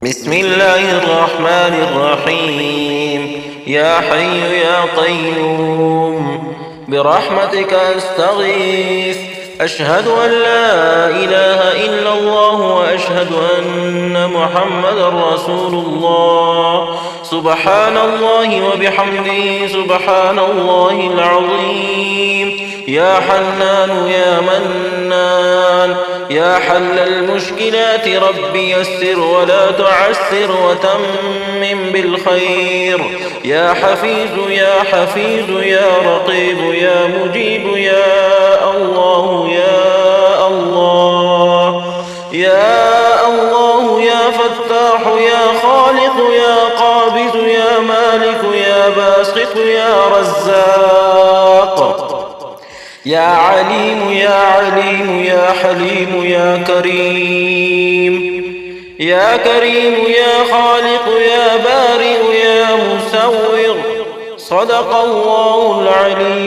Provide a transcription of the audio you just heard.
بسم الله الرحمن الرحيم. يا حي يا قيوم برحمتك أستغيث، أشهد أن لا إله إلا الله وأشهد أن محمدا رسول الله. سبحان الله وبحمده سبحان الله العظيم. يا حنان يا منان يا حل المشكلات رب يسر ولا تعسر وتمم بالخير. يا حفيظ يا حفيظ يا رقيب يا مجيب يا الله يا الله يا الله يا فتاح يا خالق يا قابض يا مالك يا باسط يا رزاق يا عليم يا عليم يا حليم يا كريم يا كريم يا خالق يا بارئ يا مصور. صدق الله العليم.